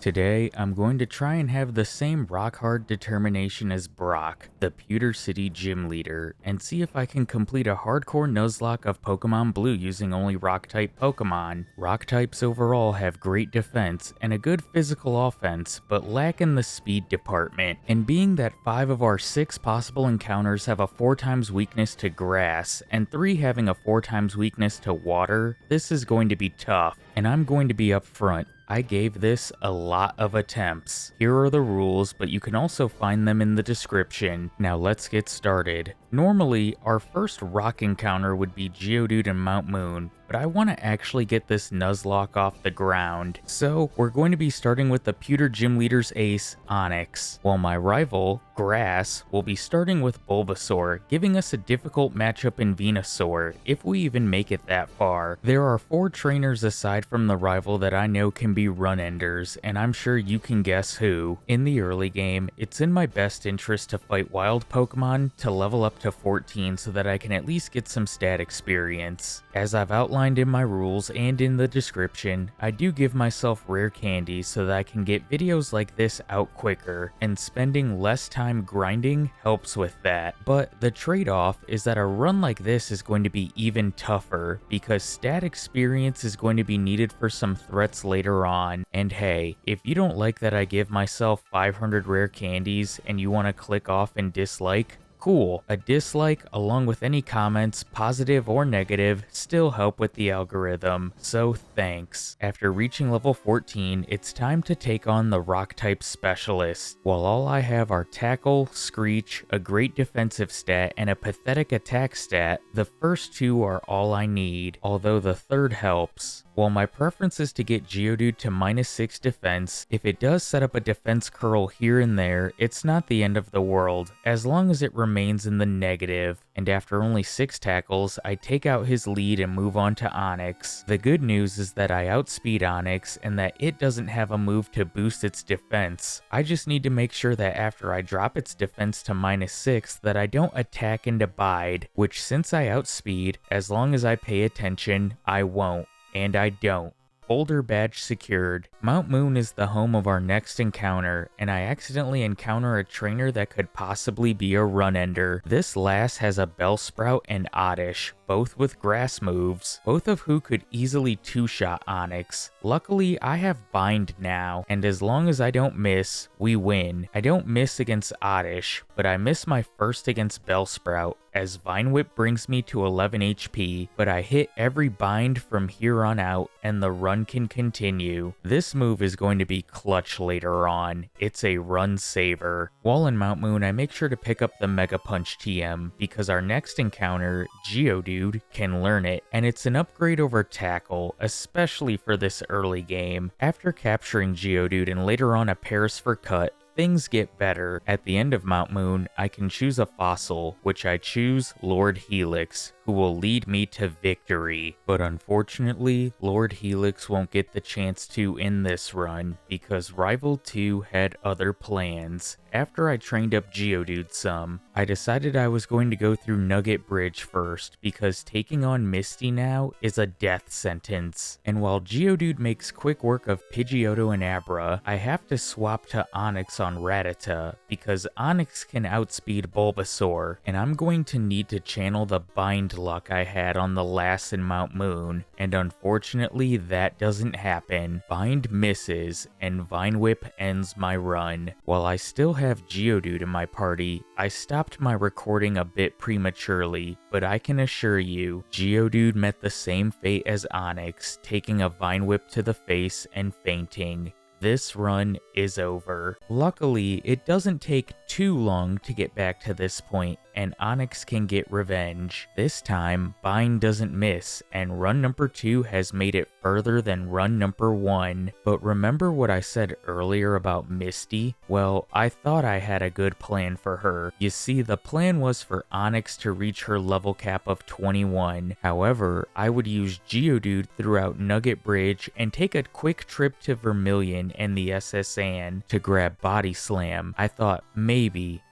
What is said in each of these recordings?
Today, I'm going to try and have the same rock-hard determination as Brock, the Pewter City gym leader, and see if I can complete a hardcore Nuzlocke of Pokemon Blue using only Rock-type Pokemon. Rock-types overall have great defense and a good physical offense, but lack in the speed department. And being that 5 of our 6 possible encounters have a 4 times weakness to grass, and 3 having a 4 times weakness to water, this is going to be tough, and I'm going to be upfront. I gave this a lot of attempts. Here are the rules, but you can also find them in the description. Now let's get started. Normally, our first rock encounter would be Geodude and Mount Moon, but I want to actually get this Nuzlocke off the ground. So we're going to be starting with the Pewter Gym Leader's ace, Onix, while my rival, Grass, will be starting with Bulbasaur, giving us a difficult matchup in Venusaur, if we even make it that far. There are 4 trainers aside from the rival that I know can be run-enders, and I'm sure you can guess who. In the early game, it's in my best interest to fight wild Pokemon to level up to 14 so that I can at least get some stat experience. As I've outlined in my rules and in the description, I do give myself rare candies so that I can get videos like this out quicker, and spending less time grinding helps with that. But the trade-off is that a run like this is going to be even tougher, because stat experience is going to be needed for some threats later on. And hey, if you don't like that I give myself 500 rare candies and you want to click off and dislike, cool. A dislike, along with any comments, positive or negative, still help with the algorithm, so thanks. After reaching level 14, it's time to take on the Rock-type Specialist. While all I have are Tackle, Screech, a great defensive stat, and a pathetic attack stat, the first 2 are all I need, although the third helps. While my preference is to get Geodude to -6 defense, if it does set up a defense curl here and there, it's not the end of the world, as long as it remains in the negative. And after only 6 tackles, I take out his lead and move on to Onix. The good news is that I outspeed Onix and that it doesn't have a move to boost its defense. I just need to make sure that after I drop its defense to -6 that I don't attack and abide, which since I outspeed, as long as I pay attention, I won't. And I don't. Boulder badge secured. Mount Moon is the home of our next encounter, and I accidentally encounter a trainer that could possibly be a run-ender. This lass has a Bellsprout and Oddish, both with grass moves, both of who could easily 2-shot Onix. Luckily, I have Bind now, and as long as I don't miss, we win. I don't miss against Oddish, but I miss my first against Bellsprout, as Vine Whip brings me to 11 HP, but I hit every bind from here on out, and the run can continue. This move is going to be clutch later on. It's a run saver. While in Mount Moon, I make sure to pick up the Mega Punch TM, because our next encounter, Geodude, can learn it, and it's an upgrade over Tackle, especially for this early game. After capturing Geodude and later on a Paris for Cut, things get better. At the end of Mount Moon, I can choose a fossil, which I choose Lord Helix, who will lead me to victory. But unfortunately, Lord Helix won't get the chance to in this run, because Rival 2 had other plans. After I trained up Geodude some, I decided I was going to go through Nugget Bridge first, because taking on Misty now is a death sentence. And while Geodude makes quick work of Pidgeotto and Abra, I have to swap to Onix on Rattata, because Onix can outspeed Bulbasaur, and I'm going to need to channel the bind luck I had on the lass in Mount Moon, and unfortunately that doesn't happen. Bind misses, and Vine Whip ends my run. While I still have Geodude in my party, I stopped my recording a bit prematurely, but I can assure you, Geodude met the same fate as Onix, taking a Vine Whip to the face and fainting. This run is over. Luckily, it doesn't take too long to get back to this point, and Onix can get revenge. This time, Bind doesn't miss, and run number 2 has made it further than run number 1. But remember what I said earlier about Misty? Well, I thought I had a good plan for her. You see, the plan was for Onix to reach her level cap of 21. However, I would use Geodude throughout Nugget Bridge and take a quick trip to Vermilion and the SS Anne to grab Body Slam. I thought maybe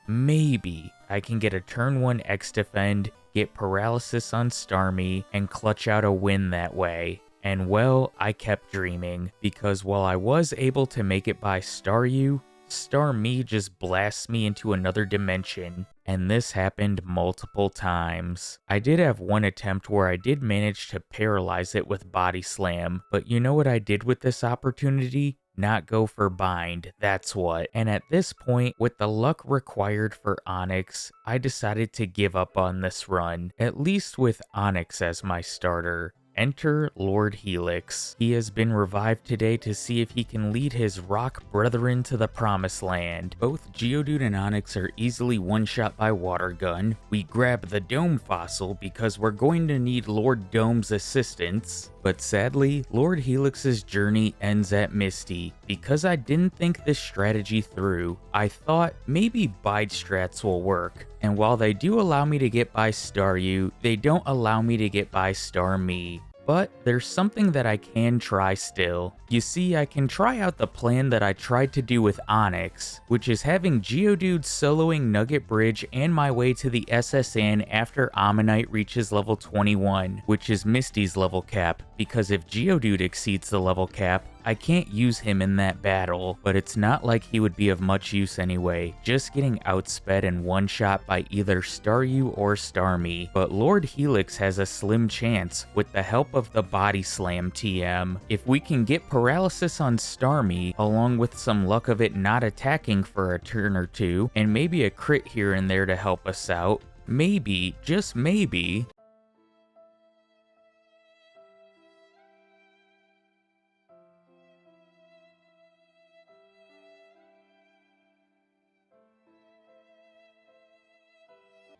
I can get a turn 1 X defend, get paralysis on Starmie, and clutch out a win that way. And well, I kept dreaming, because while I was able to make it by Staryu, Starmie just blasts me into another dimension, and this happened multiple times. I did have one attempt where I did manage to paralyze it with Body Slam, but you know what I did with this opportunity? Not go for bind, that's what. And at this point, with the luck required for Onix, I decided to give up on this run, at least with Onix as my starter. Enter Lord Helix. He has been revived today to see if he can lead his rock brethren to the promised land. Both Geodude and Onix are easily one-shot by Water Gun. We grab the Dome Fossil because we're going to need Lord Dome's assistance. But sadly, Lord Helix's journey ends at Misty. Because I didn't think this strategy through, I thought maybe bide strats will work. And while they do allow me to get by Staryu, they don't allow me to get by Starmie. But there's something that I can try still. You see, I can try out the plan that I tried to do with Onix, which is having Geodude soloing Nugget Bridge and my way to the SSN after Ammonite reaches level 21, which is Misty's level cap, because if Geodude exceeds the level cap, I can't use him in that battle, but it's not like he would be of much use anyway, just getting outsped and one-shot by either Staryu or Starmie. But Lord Helix has a slim chance with the help of the Body Slam TM. If we can get paralysis on Starmie, along with some luck of it not attacking for a turn or two, and maybe a crit here and there to help us out, maybe, just maybe,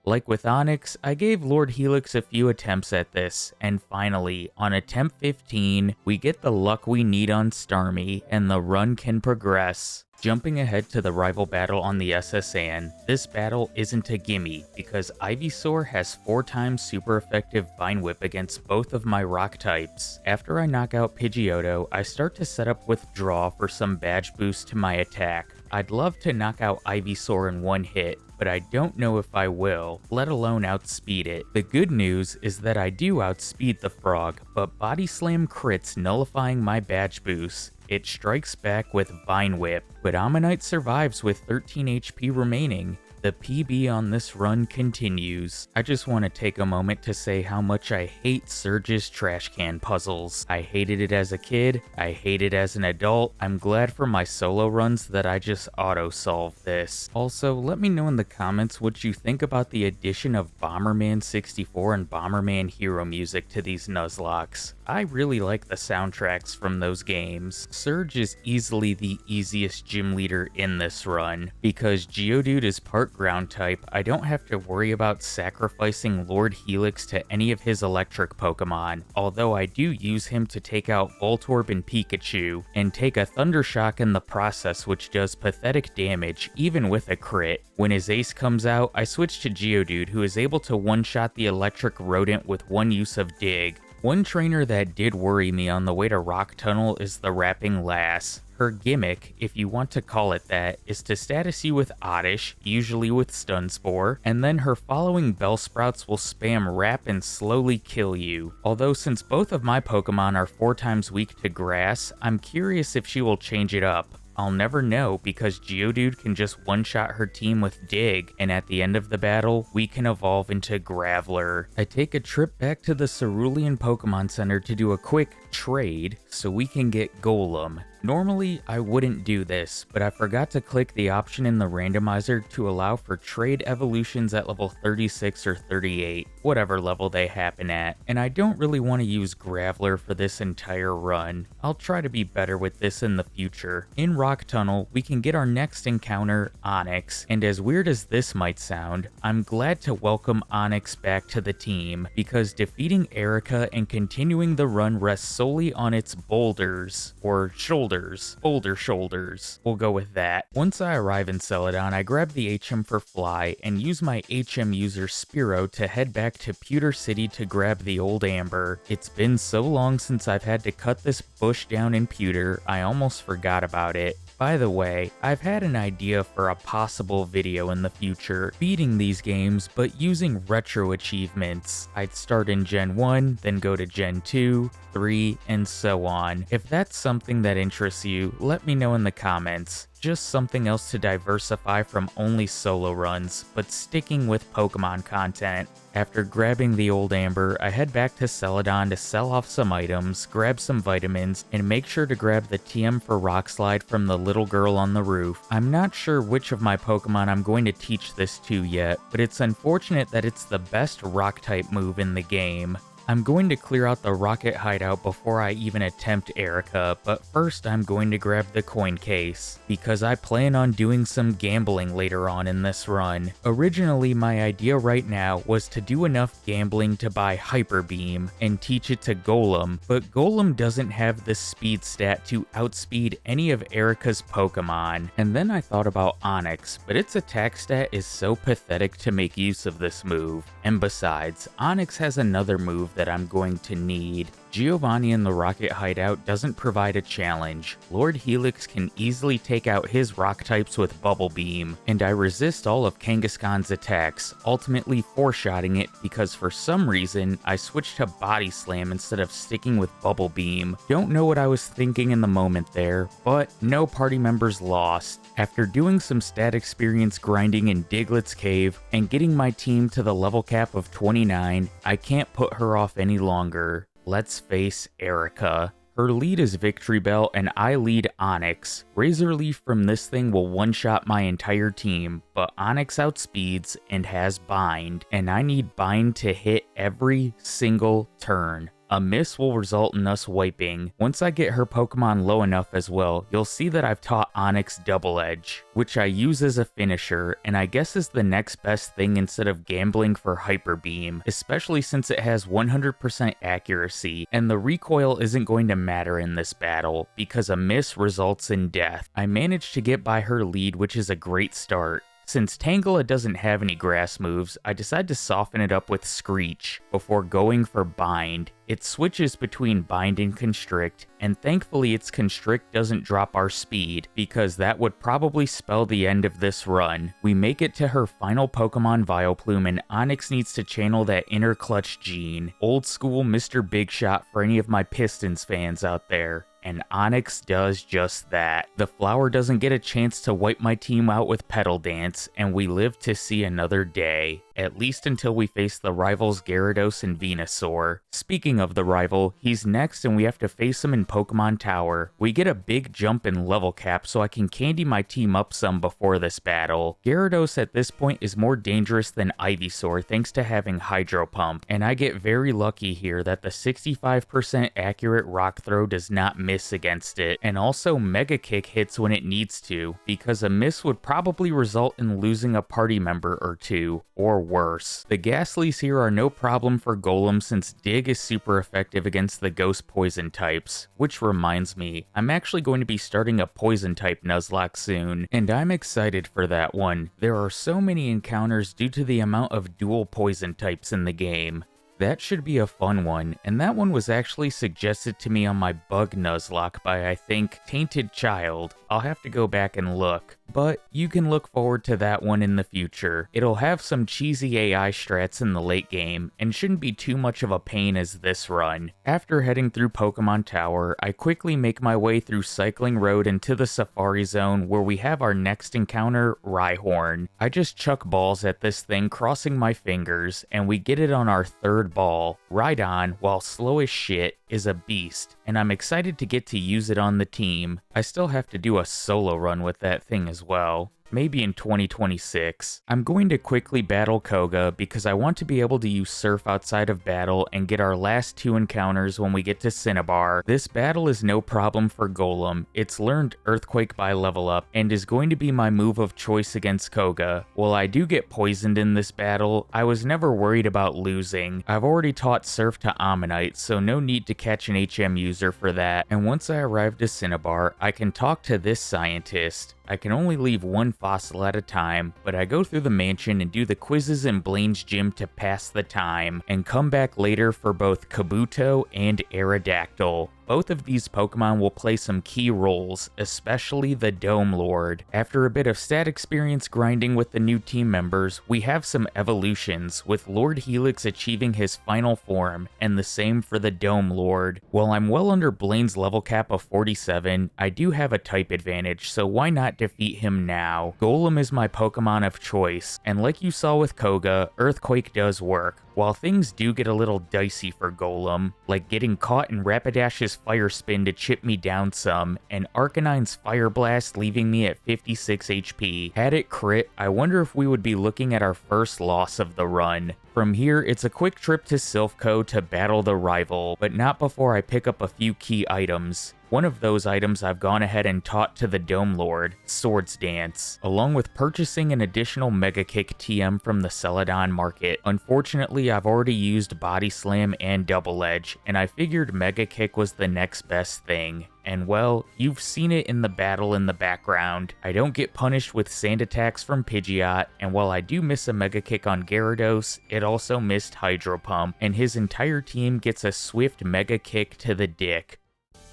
like with Onix, I gave Lord Helix a few attempts at this, and finally, on attempt 15, we get the luck we need on Starmie, and the run can progress. Jumping ahead to the rival battle on the SSN, this battle isn't a gimme, because Ivysaur has 4 times super effective Vine Whip against both of my rock types. After I knock out Pidgeotto, I start to set up Withdraw for some badge boost to my attack. I'd love to knock out Ivysaur in one hit, but I don't know if I will, let alone outspeed it. The good news is that I do outspeed the frog, but Body Slam crits nullifying my badge boost. It strikes back with Vine Whip, but Ammonite survives with 13 HP remaining. The PB on this run continues. I just want to take a moment to say how much I hate Surge's trash can puzzles. I hated it as a kid, I hate it as an adult. I'm glad for my solo runs that I just auto-solve this. Also, let me know in the comments what you think about the addition of Bomberman 64 and Bomberman Hero music to these Nuzlocks. I really like the soundtracks from those games. Surge is easily the easiest gym leader in this run. Because Geodude is part ground type, I don't have to worry about sacrificing Lord Helix to any of his electric Pokemon, although I do use him to take out Voltorb and Pikachu, and take a Thunder Shock in the process, which does pathetic damage even with a crit. When his ace comes out, I switch to Geodude, who is able to one-shot the electric rodent with one use of Dig. One trainer that did worry me on the way to Rock Tunnel is the Rapping Lass. Her gimmick, if you want to call it that, is to status you with Oddish, usually with Stun Spore, and then her following Bellsprouts will spam Rap and slowly kill you. Although since both of my Pokemon are 4 times weak to Grass, I'm curious if she will change it up. I'll never know because Geodude can just one-shot her team with Dig, and at the end of the battle, we can evolve into Graveler. I take a trip back to the Cerulean Pokemon Center to do a quick trade so we can get Golem. Normally, I wouldn't do this, but I forgot to click the option in the randomizer to allow for trade evolutions at level 36 or 38, whatever level they happen at, and I don't really want to use Graveler for this entire run. I'll try to be better with this in the future. In Rock Tunnel, we can get our next encounter, Onix, and as weird as this might sound, I'm glad to welcome Onix back to the team, because defeating Erika and continuing the run rests solely on its boulders, or shoulders. Boulder shoulders. We'll go with that. Once I arrive in Celadon, I grab the HM for Fly and use my HM user Spearow to head back to Pewter City to grab the old Amber. It's been so long since I've had to cut this bush down in Pewter, I almost forgot about it. By the way, I've had an idea for a possible video in the future beating these games but using retro achievements. I'd start in Gen 1, then go to Gen 2, 3, and so on. If that's something that interests you, let me know in the comments. Just something else to diversify from only solo runs, but sticking with Pokemon content. After grabbing the old Amber, I head back to Celadon to sell off some items, grab some vitamins, and make sure to grab the TM for Rock Slide from the little girl on the roof. I'm not sure which of my Pokemon I'm going to teach this to yet, but it's unfortunate that it's the best Rock type move in the game. I'm going to clear out the rocket hideout before I even attempt Erika, but first I'm going to grab the coin case, because I plan on doing some gambling later on in this run. Originally, my idea right now was to do enough gambling to buy Hyper Beam and teach it to Golem, but Golem doesn't have the speed stat to outspeed any of Erika's Pokemon. And then I thought about Onix, but its attack stat is so pathetic to make use of this move. And besides, Onix has another move that I'm going to need. Giovanni in the Rocket Hideout doesn't provide a challenge. Lord Helix can easily take out his rock types with Bubble Beam, and I resist all of Kangaskhan's attacks, ultimately four-shotting it because for some reason I switched to Body Slam instead of sticking with Bubble Beam. Don't know what I was thinking in the moment there, but no party members lost. After doing some stat experience grinding in Diglett's Cave and getting my team to the level cap of 29, I can't put her off any longer. Let's face Erika. Her lead is Victory Bell and I lead Onix. Razor Leaf from this thing will one-shot my entire team, but Onix outspeeds and has Bind, and I need Bind to hit every single turn. A miss will result in us wiping. Once I get her Pokemon low enough as well, you'll see that I've taught Onix Double Edge, which I use as a finisher, and I guess is the next best thing instead of gambling for Hyper Beam, especially since it has 100% accuracy, and the recoil isn't going to matter in this battle, because a miss results in death. I managed to get by her lead, which is a great start. Since Tangela doesn't have any grass moves, I decide to soften it up with Screech before going for Bind. It switches between Bind and Constrict, and thankfully its Constrict doesn't drop our speed, because that would probably spell the end of this run. We make it to her final Pokemon Vileplume, and Onix needs to channel that inner clutch gene. Old school Mr. Big Shot for any of my Pistons fans out there. And Onix does just that. The flower doesn't get a chance to wipe my team out with Petal Dance, and we live to see another day. At least until we face the rivals Gyarados and Venusaur. Speaking of the rival, he's next and we have to face him in Pokemon Tower. We get a big jump in level cap so I can candy my team up some before this battle. Gyarados at this point is more dangerous than Ivysaur thanks to having Hydro Pump, and I get very lucky here that the 65% accurate Rock Throw does not miss against it, and also Mega Kick hits when it needs to, because a miss would probably result in losing a party member or two, or worse. The Ghastlies here are no problem for Golem since Dig is super effective against the Ghost Poison types, which reminds me, I'm actually going to be starting a Poison type Nuzlocke soon, and I'm excited for that one. There are so many encounters due to the amount of dual Poison types in the game. That should be a fun one, and that one was actually suggested to me on my Bug Nuzlocke by, I think, Tainted Child. I'll have to go back and look, but you can look forward to that one in the future. It'll have some cheesy AI strats in the late game, and shouldn't be too much of a pain as this run. After heading through Pokemon Tower, I quickly make my way through Cycling Road into the Safari Zone where we have our next encounter, Rhyhorn. I just chuck balls at this thing, crossing my fingers, and we get it on our third ball. Rhydon, while slow as shit, is a beast, and I'm excited to get to use it on the team. I still have to do a solo run with that thing as well. Maybe in 2026. I'm going to quickly battle Koga because I want to be able to use Surf outside of battle and get our last two encounters when we get to Cinnabar. This battle is no problem for Golem. It's learned Earthquake by level up and is going to be my move of choice against Koga. While I do get poisoned in this battle, I was never worried about losing. I've already taught Surf to Ammonite, so no need to catch an HM user for that. And once I arrive to Cinnabar, I can talk to this scientist. I can only leave one fossil at a time, but I go through the mansion and do the quizzes in Blaine's gym to pass the time, and come back later for both Kabuto and Aerodactyl. Both of these Pokemon will play some key roles, especially the Dome Lord. After a bit of stat experience grinding with the new team members, we have some evolutions, with Lord Helix achieving his final form, and the same for the Dome Lord. While I'm well under Blaine's level cap of 47, I do have a type advantage, so why not defeat him now? Golem is my Pokemon of choice, and like you saw with Koga, Earthquake does work. While things do get a little dicey for Golem, like getting caught in Rapidash's Fire Spin to chip me down some, and Arcanine's Fire Blast leaving me at 56 HP. Had it crit, I wonder if we would be looking at our first loss of the run. From here, it's a quick trip to Silphco to battle the rival, but not before I pick up a few key items. One of those items I've gone ahead and taught to the Dome Lord, Swords Dance, along with purchasing an additional Mega Kick TM from the Celadon market. Unfortunately, I've already used Body Slam and Double Edge, and I figured Mega Kick was the next best thing. And well, you've seen it in the battle in the background. I don't get punished with sand attacks from Pidgeot, and while I do miss a Mega Kick on Gyarados, it also missed Hydro Pump, and his entire team gets a swift Mega Kick to the dick.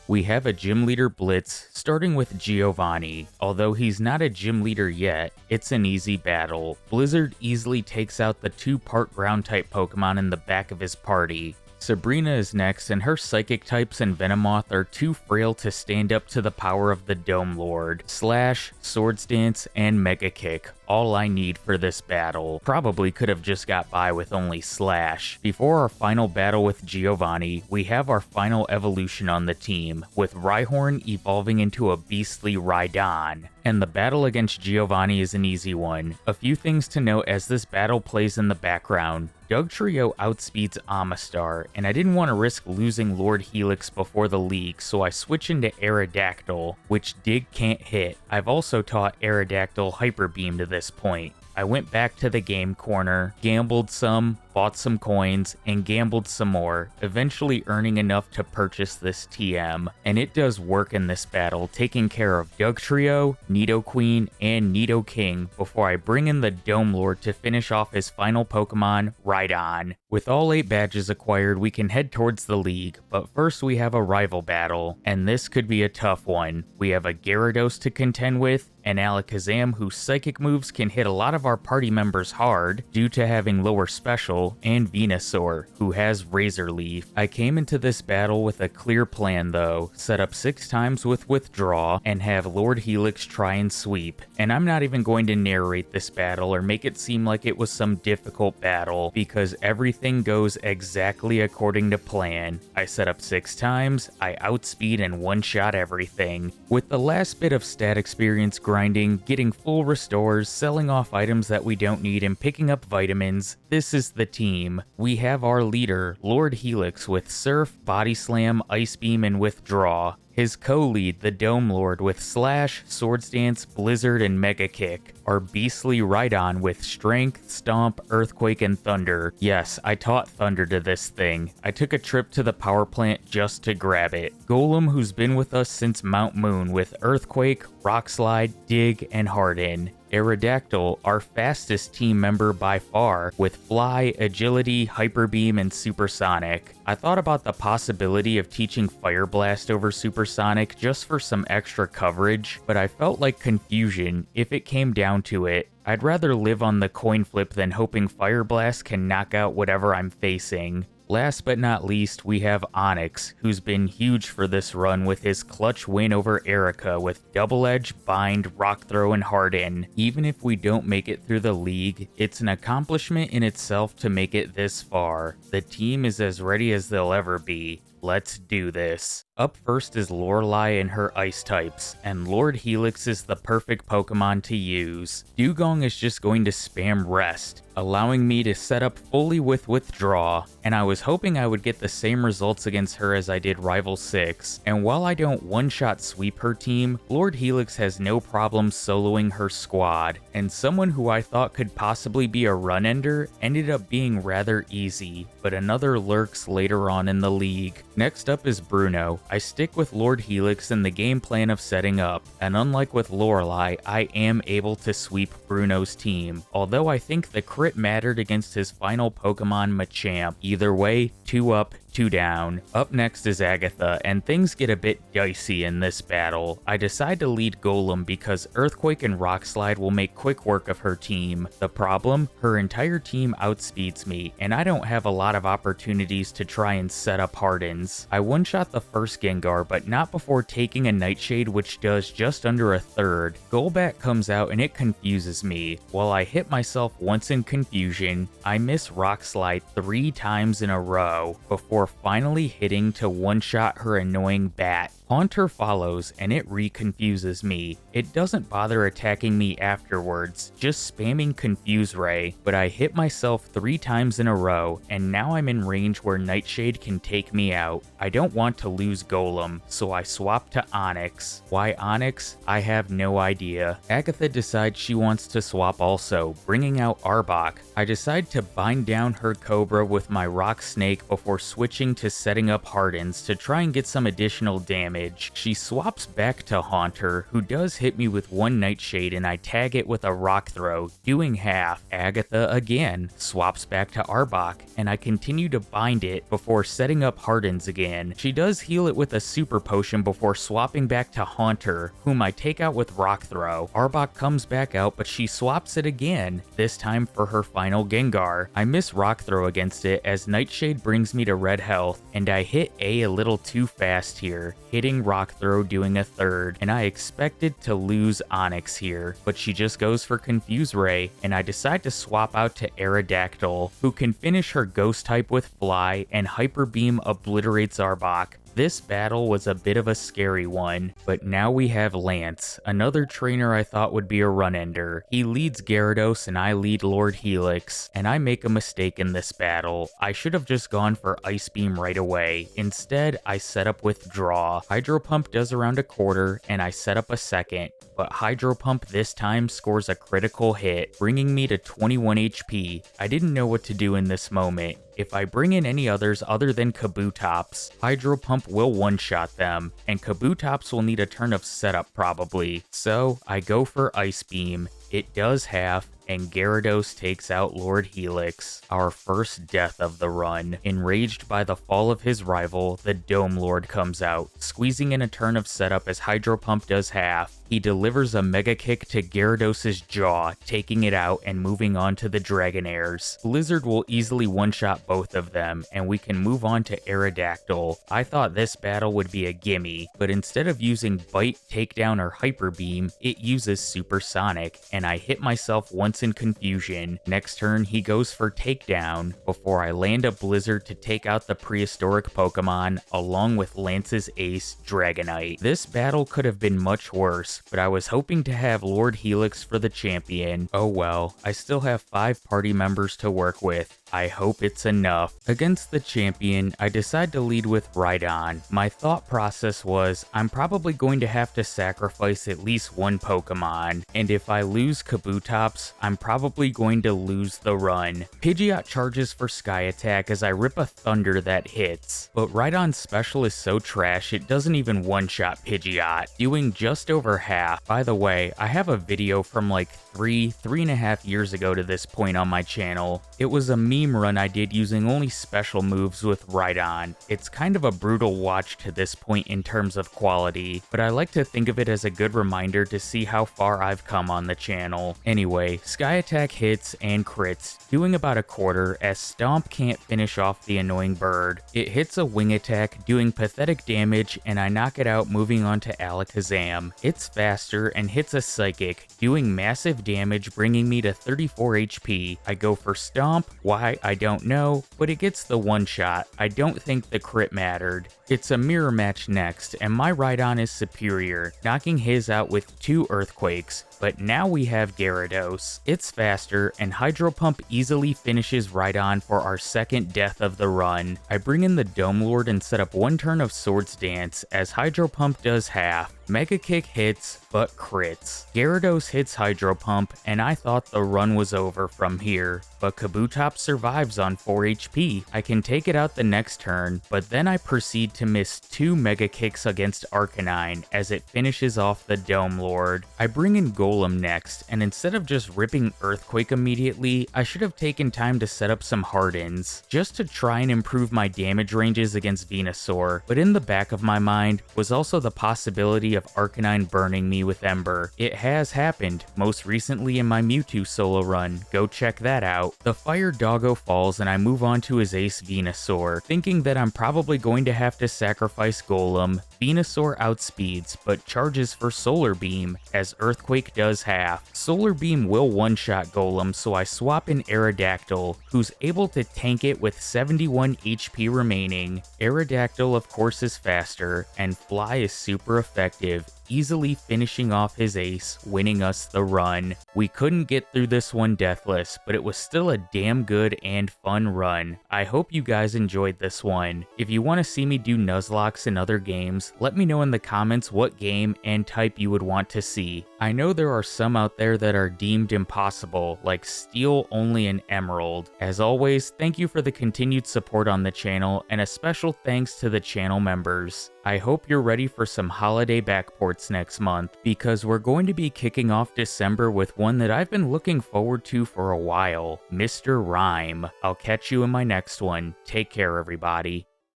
We have a gym leader blitz, starting with Giovanni. Although he's not a gym leader yet, it's an easy battle. Blizzard easily takes out the 2-part ground type Pokemon in the back of his party. Sabrina is next, and her Psychic types and Venomoth are too frail to stand up to the power of the Dome Lord. Slash, Swords Dance, and Mega Kick. All I need for this battle. Probably could have just got by with only Slash. Before our final battle with Giovanni, we have our final evolution on the team, with Rhyhorn evolving into a beastly Rhydon. And the battle against Giovanni is an easy one. A few things to note as this battle plays in the background. Dugtrio outspeeds Amistar, and I didn't want to risk losing Lord Helix before the league, so I switch into Aerodactyl, which Dig can't hit. I've also taught Aerodactyl Hyper Beam to this point. I went back to the game corner, gambled some, bought some coins, and gambled some more, eventually earning enough to purchase this TM. And it does work in this battle, taking care of Dugtrio, Nidoqueen, and Nidoking before I bring in the Dome Lord to finish off his final Pokemon, Rhydon. With all 8 badges acquired, we can head towards the league, but first we have a rival battle, and this could be a tough one. We have a Gyarados to contend with, and Alakazam, whose psychic moves can hit a lot of our party members hard due to having lower special, and Venusaur, who has Razor Leaf. I came into this battle with a clear plan though, set up 6 times with Withdraw, and have Lord Helix try and sweep. And I'm not even going to narrate this battle or make it seem like it was some difficult battle, because everything goes exactly according to plan. I set up 6 times, I outspeed and one-shot everything. With the last bit of stat experience grinding, getting full restores, selling off items that we don't need, and picking up vitamins, this is the team. We have our leader, Lord Helix, with Surf, Body Slam, Ice Beam, and Withdraw. His co-lead, the Dome Lord, with Slash, Swords Dance, Blizzard, and Mega Kick. Our beastly Rhydon with Strength, Stomp, Earthquake, and Thunder. Yes, I taught Thunder to this thing. I took a trip to the power plant just to grab it. Golem, who's been with us since Mount Moon, with Earthquake, Rock Slide, Dig, and Harden. Aerodactyl, our fastest team member by far, with Fly, Agility, Hyper Beam, and Supersonic. I thought about the possibility of teaching Fire Blast over Supersonic just for some extra coverage, but I felt like confusion if it came down to it. I'd rather live on the coin flip than hoping Fire Blast can knock out whatever I'm facing. Last but not least, we have Onyx, who's been huge for this run with his clutch win over Erika with Double Edge, Bind, Rock Throw, and Harden. Even if we don't make it through the league, it's an accomplishment in itself to make it this far. The team is as ready as they'll ever be. Let's do this. Up first is Lorelei and her ice types, and Lord Helix is the perfect Pokemon to use. Dugong is just going to spam Rest, allowing me to set up fully with Withdraw, and I was hoping I would get the same results against her as I did Rival 6. And while I don't one-shot sweep her team, Lord Helix has no problem soloing her squad, and someone who I thought could possibly be a run-ender ended up being rather easy, but another lurks later on in the league. Next up is Bruno. I stick with Lord Helix in the game plan of setting up, and unlike with Lorelei, I am able to sweep Bruno's team, although I think the crit mattered against his final Pokemon Machamp. Either way, 2 up, 2 down. Up next is Agatha, and things get a bit dicey in this battle. I decide to lead Golem because Earthquake and Rock Slide will make quick work of her team. The problem? Her entire team outspeeds me, and I don't have a lot of opportunities to try and set up Hardens. I one-shot the first Gengar, but not before taking a Nightshade, which does just under a third. Golbat comes out and it confuses me. While I hit myself once in confusion, I miss Rock Slide 3 times in a row before finally hitting to one-shot her annoying bat. Haunter follows and it reconfuses me. It doesn't bother attacking me afterwards, just spamming Confuse Ray, but I hit myself 3 times in a row, and now I'm in range where Nightshade can take me out. I don't want to lose Golem, so I swap to Onix. Why Onix? I have no idea. Agatha decides she wants to swap also, bringing out Arbok. I decide to bind down her Cobra with my Rock Snake before switching to setting up Hardens to try and get some additional damage. She swaps back to Haunter, who does hit me with one Nightshade, and I tag it with a Rock Throw, doing half. Agatha again swaps back to Arbok, and I continue to bind it before setting up Hardens again. She does heal it with a Super Potion before swapping back to Haunter, whom I take out with Rock Throw. Arbok comes back out, but she swaps it again, this time for her final Gengar. I miss Rock Throw against it as Nightshade brings me to red health, and I hit a little too fast here, hitting Rock Throw doing a third, and I expected to lose Onix here, but she just goes for Confuse Ray, and I decide to swap out to Aerodactyl, who can finish her Ghost type with Fly, and Hyper Beam obliterates Arbok. This battle was a bit of a scary one, but now we have Lance, another trainer I thought would be a run-ender. He leads Gyarados and I lead Lord Helix, and I make a mistake in this battle. I should have just gone for Ice Beam right away. Instead, I set up Withdraw. Hydro Pump does around a quarter, and I set up a second, but Hydro Pump this time scores a critical hit, bringing me to 21 HP. I didn't know what to do in this moment. If I bring in any others other than Kabutops, Hydro Pump will one-shot them, and Kabutops will need a turn of setup probably. So I go for Ice Beam. It does half, and Gyarados takes out Lord Helix, our first death of the run. Enraged by the fall of his rival, the Dome Lord comes out, squeezing in a turn of setup as Hydro Pump does half. He delivers a Mega Kick to Gyarados' jaw, taking it out and moving on to the Dragonairs. Blizzard will easily one-shot both of them, and we can move on to Aerodactyl. I thought this battle would be a gimme, but instead of using Bite, Takedown, or Hyper Beam, it uses Supersonic, and I hit myself once in confusion. Next turn, he goes for Takedown, before I land a Blizzard to take out the prehistoric Pokemon, along with Lance's ace, Dragonite. This battle could have been much worse, but I was hoping to have Lord Helix for the champion. Oh well, I still have 5 party members to work with. I hope it's enough. Against the champion, I decide to lead with Rhydon. My thought process was, I'm probably going to have to sacrifice at least one Pokemon, and if I lose Kabutops, I'm probably going to lose the run. Pidgeot charges for Sky Attack as I rip a Thunder that hits, but Rhydon's special is so trash it doesn't even one-shot Pidgeot, doing just over half. By the way, I have a video from like 3.5 years ago to this point on my channel. It was a meme run I did using only special moves with Rhydon. It's kind of a brutal watch to this point in terms of quality, but I like to think of it as a good reminder to see how far I've come on the channel. Anyway, Sky Attack hits and crits, doing about a quarter as Stomp can't finish off the annoying bird. It hits a Wing Attack, doing pathetic damage, and I knock it out, moving on to Alakazam. It's faster and hits a Psychic, doing massive damage, bringing me to 34 HP. I go for Stomp. Why, I don't know, but it gets the one shot. I don't think the crit mattered. It's a mirror match next, and my Rhydon is superior, knocking his out with 2 Earthquakes, but now we have Gyarados. It's faster, and Hydro Pump easily finishes Rhydon for our second death of the run. I bring in the Dome Lord and set up one turn of Swords Dance, as Hydro Pump does half. Mega Kick hits, but crits. Gyarados hits Hydro Pump, and I thought the run was over from here. But Kabutops survives on 4 HP. I can take it out the next turn, but then I proceed to miss 2 Mega Kicks against Arcanine as it finishes off the Dome Lord. I bring in Golem next, and instead of just ripping Earthquake immediately, I should have taken time to set up some Hardens, just to try and improve my damage ranges against Venusaur. But in the back of my mind was also the possibility of Arcanine burning me with Ember. It has happened, most recently in my Mewtwo solo run, go check that out. The Fire Doggo falls and I move on to his ace Venusaur, thinking that I'm probably going to have to sacrifice Golem. Venusaur outspeeds, but charges for Solar Beam, as Earthquake does half. Solar Beam will one-shot Golem, so I swap in Aerodactyl, who's able to tank it with 71 HP remaining. Aerodactyl of course is faster, and Fly is super effective, easily finishing off his ace, winning us the run. We couldn't get through this one deathless, but it was still a damn good and fun run. I hope you guys enjoyed this one. If you want to see me do Nuzlocks in other games, let me know in the comments what game and type you would want to see. I know there are some out there that are deemed impossible, like Steel only and Emerald. As always, thank you for the continued support on the channel, and a special thanks to the channel members. I hope you're ready for some holiday backports next month, because we're going to be kicking off December with one that I've been looking forward to for a while, Mr. Rhyme. I'll catch you in my next one. Take care, everybody.